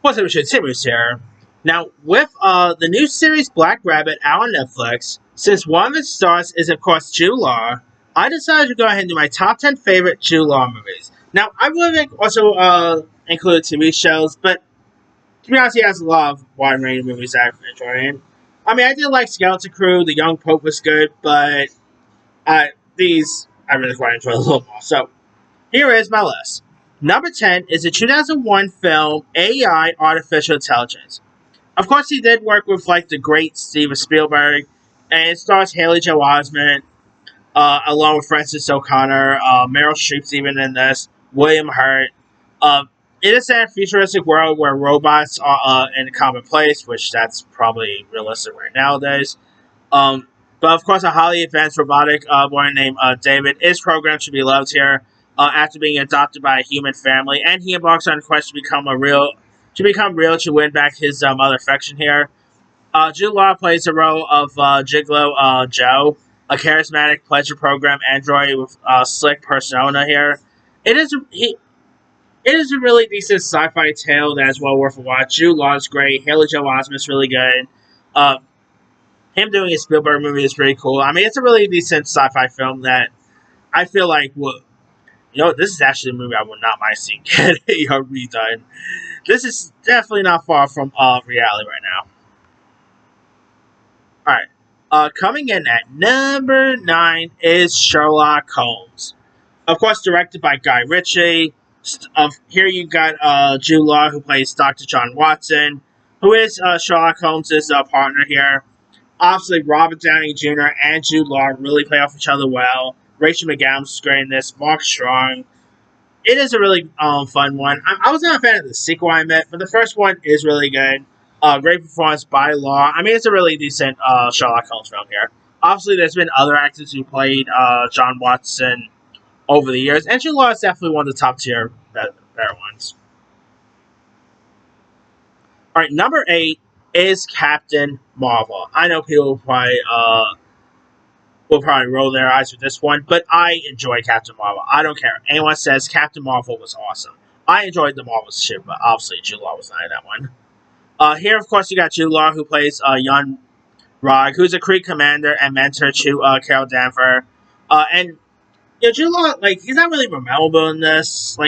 What's up, Timmons here. Now, with the new series Black Rabbit out on Netflix, since one of its stars is, of course, Jude Law, I decided to go ahead and do my top 10 favorite Jude Law movies. Now, I would also include TV shows, but to be honest, he has a lot of wide range of movies that I've enjoyed. I mean, I did like Skeleton Crew, The Young Pope was good, but these I really quite enjoy a little more. So, here is my list. Number 10 is the 2001 film AI Artificial Intelligence. Of course, he did work with like the great Steven Spielberg, and it stars Haley Joel Osment, along with Francis O'Connor. Meryl Streep's even in this. William Hurt. It is a futuristic world where robots are in a commonplace, which that's probably realistic right nowadays. But of course, a highly advanced robotic boy named David is programmed to be loved here after being adopted by a human family, and he embarks on a quest to become real to win back his mother affection here. Jude Law plays the role of Gigolo Joe, a charismatic pleasure program android with a slick persona here. It is a really decent sci-fi tale that is well worth a watch. Jude Law is great. Haley Joel Osment is really good. Him doing a Spielberg movie is pretty cool. I mean, it's a really decent sci-fi film that I feel like this is actually a movie I would not mind seeing get redone. This is definitely not far from reality right now. Alright. Coming in at number 9 is Sherlock Holmes. Of course, directed by Guy Ritchie. Here you got Jude Law, who plays Dr. John Watson, who is Sherlock Holmes' partner here. Obviously, Robert Downey Jr. and Jude Law really play off each other well. Rachel McAdams is great in this. Mark Strong. It is a really fun one. I was not a fan of the sequel, I admit, but the first one is really good. Great performance by Law. I mean, it's a really decent Sherlock Holmes film here. Obviously, there's been other actors who played John Watson over the years, and Jude Law is definitely one of the top tier better ones. Alright, number 8 is Captain Marvel. I know people will probably roll their eyes with this one, but I enjoy Captain Marvel. I don't care. Anyone says Captain Marvel was awesome. I enjoyed the Marvel shit, but obviously Jude Law was not in that one. Here, of course, you got Jude Law, who plays young Rog, who's a Kree commander and mentor to Carol Danvers. And Jude Law, he's not really memorable in this.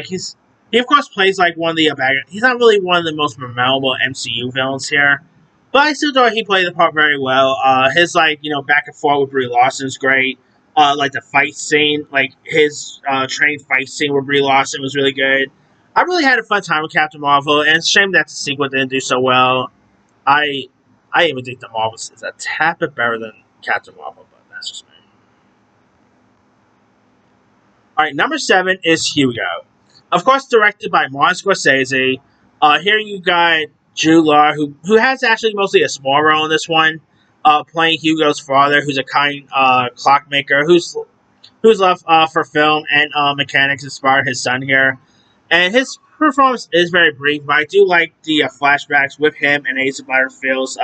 He of course plays one of the he's not really one of the most memorable MCU villains here. But I still thought he played the part very well. His back and forth with Brie Larson is great. The fight scene, his train fight scene with Brie Larson was really good. I really had a fun time with Captain Marvel, and it's a shame that the sequel didn't do so well. I even think the Marvel is a tad bit better than Captain Marvel, but that's just me. Alright, number 7 is Hugo. Of course, directed by Martin Scorsese. Here you got Jude Law, who has actually mostly a small role in this one, playing Hugo's father, who's a kind clockmaker, whose love for film and mechanics inspired his son here. And his performance is very brief, but I do like the flashbacks with him and Asa Butterfield's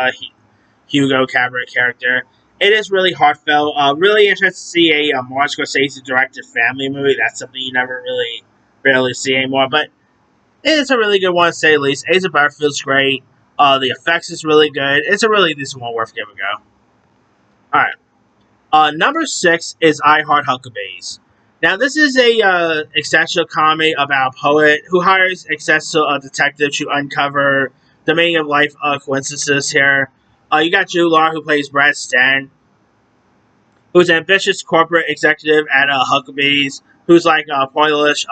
Hugo Cabaret character. It is really heartfelt. Really interesting to see a Martin Scorsese directed family movie. That's something you never really rarely see anymore, but it's a really good one, to say the least. Asa Butterfield's great. The effects is really good. It's a really decent one worth giving a go. Alright. Number 6 is I Heart Huckabees. Now, this is a existential comedy about a poet who hires a detective to uncover the meaning of life coincidences here. You got Jude Law, who plays Brad Stan, who's an ambitious corporate executive at Huckabees, who's pointless,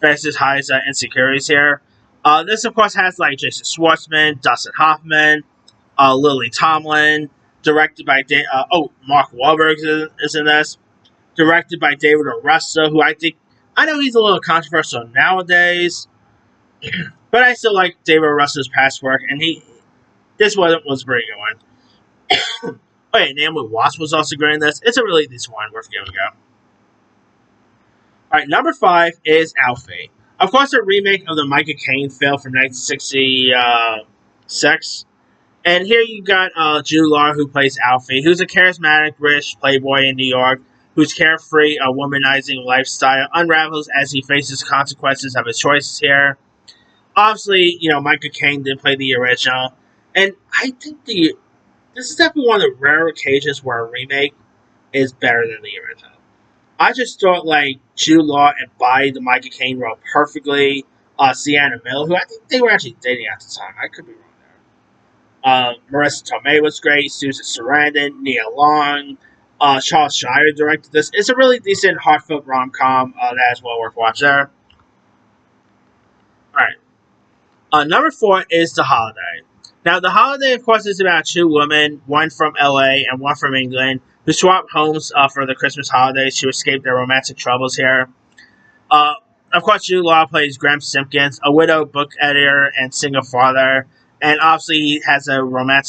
faces highs insecurities here. This, of course, has Jason Schwartzman, Dustin Hoffman, Lily Tomlin, directed by Mark Wahlberg is in this, directed by David O. Russell, who I know he's a little controversial nowadays, but I still like David O. Russell's past work, and this was a pretty good one. Naomi Watts was also great in this. It's a really decent one worth giving a go. Alright, number 5 is Alfie. Of course, a remake of the Michael Caine film from 1966. And here you got Jude Law, who plays Alfie, who's a charismatic British playboy in New York, whose carefree, womanizing lifestyle unravels as he faces consequences of his choices here. Obviously, Michael Caine did play the original, and I think this is definitely one of the rare occasions where a remake is better than the original. I just thought like Jude Law embodied the Michael Caine role perfectly. Sienna Miller, who I think they were actually dating at the time, I could be wrong there. Marissa Tomei was great. Susan Sarandon, Nia Long, Charles Shire directed this. It's a really decent, heartfelt rom com that is well worth watching. There. All right. Number 4 is The Holiday. Now, The Holiday, of course, is about two women, one from LA and one from England, who swap homes for the Christmas holidays to escape their romantic troubles here. Uh, of course, Jude Law plays Graham Simpkins, a widow book editor and single father, and obviously he has a warming,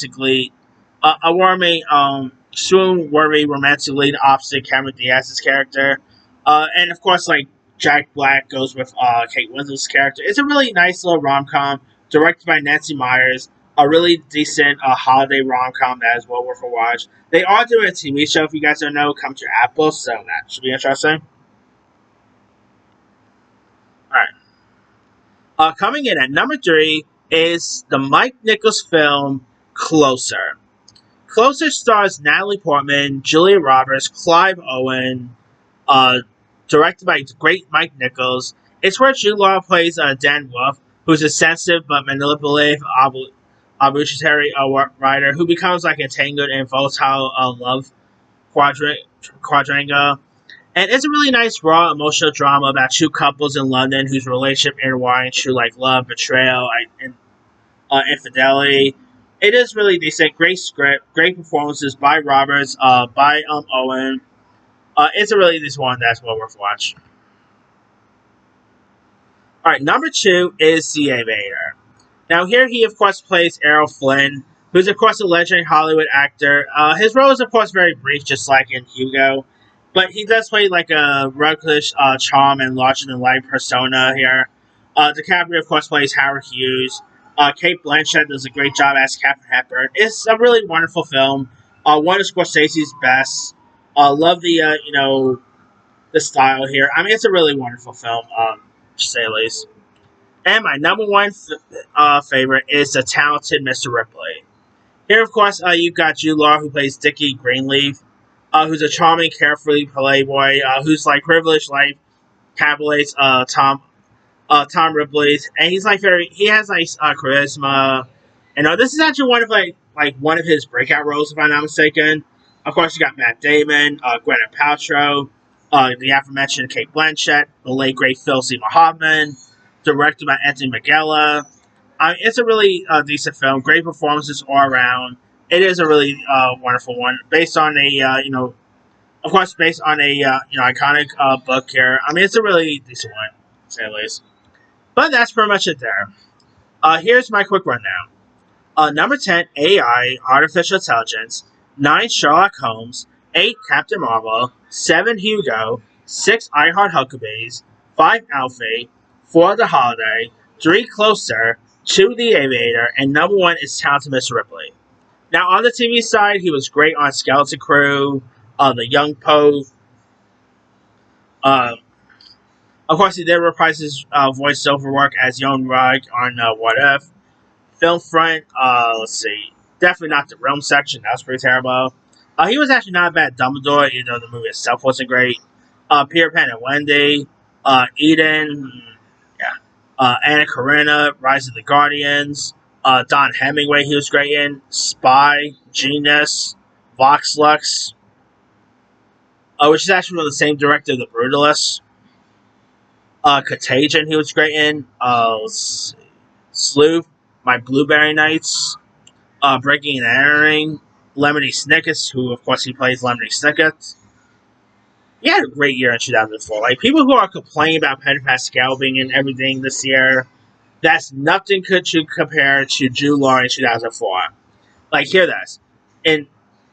swoon-worthy romantic lead opposite Cameron Diaz's character, and of course, like Jack Black goes with Kate Winslet's character. It's a really nice little rom com directed by Nancy Meyers. A really decent holiday rom com that is well worth a watch. They are doing a TV show, if you guys don't know, come to Apple, so that should be interesting. All right. Coming in at number 3 is the Mike Nichols film Closer. Closer stars Natalie Portman, Julia Roberts, Clive Owen, uh, directed by the great Mike Nichols. It's where Jude Law plays Dan Wolf, who's a sensitive but manipulative arbitrary writer who becomes like entangled in volatile love quadrangle. And it's a really nice, raw, emotional drama about two couples in London whose relationship intertwines through like love, betrayal, and infidelity. It is really decent. Great script, great performances by Roberts, by Owen. It's a really decent one that's well worth watch. All right, number 2 is The Aviator. Now here he of course plays Errol Flynn, who's of course a legendary Hollywood actor. His role is of course very brief, just like in Hugo, but he does play like a reckless charm and larger than life persona here. DiCaprio of course plays Howard Hughes. Kate Blanchett does a great job as Katharine Hepburn. It's a really wonderful film. One of Scorsese's best. Love the the style here. I mean, it's a really wonderful film, to say the least. And my number one favorite is The Talented Mr. Ripley. Here, of course, you've got Jude Law, who plays Dickie Greenleaf, who's a charming, carefree playboy, who's like privileged life, tabulates Tom Ripley's, and he has nice charisma. And this is actually one of his breakout roles, if I'm not mistaken. Of course, you got Matt Damon, Gwyneth Paltrow, the aforementioned Kate Blanchett, the late great Phil Seymour Hoffman, directed by Anthony Minghella. It's a really decent film. Great performances all around. It is a really wonderful one, based on of course, based on a iconic book here. I mean, it's a really decent one, to say the least. But that's pretty much it there. Here's my quick rundown. Number 10, AI, Artificial Intelligence. 9, Sherlock Holmes. 8, Captain Marvel. 7, Hugo. 6, I Heart Huckabees. 5, Alfie. 4, The Holiday. 3, Closer. 2, The Aviator. And number 1 is Talented Mr. Ripley. Now, on the TV side, he was great on Skeleton Crew, The Young Poe. Of course, he did reprise his voiceover work as Young Rug on What If. Film front, let's see. Definitely not the Realm section. That was pretty terrible. He was actually not a bad Dumbledore, even though the movie itself wasn't great. Peter Pan and Wendy. Eden. Yeah. Anna Karenina, Rise of the Guardians. Don Hemingway, he was great in. Spy. Genius. Vox Lux. Which is actually from the same director of The Brutalist. Contagion, he was great in. Let's see. Sleuth, My Blueberry Nights, Breaking and Entering, Lemony Snicket, who of course he plays Lemony Snicket. He had a great year in 2004. Like, people who are complaining about Pedro Pascal being in everything this year, that's nothing could you compare to Jude Law in 2004. Like, hear this. In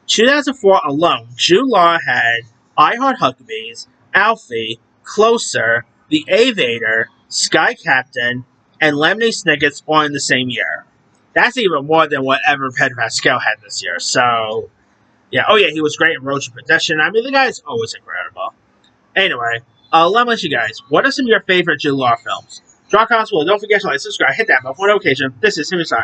2004 alone, Jude Law had I Heart Huckabees, Alfie, Closer, The Aviator, Sky Captain, and Lemony Snicket's all in the same year. That's even more than whatever Pedro Pascal had this year. So, yeah. Oh, yeah, he was great in Road to Perdition. I mean, the guy's always incredible. Anyway, let me ask you guys, what are some of your favorite Jude Law films? Draw Constable, don't forget to like, subscribe, hit that bell for notification. This is Henry Stein.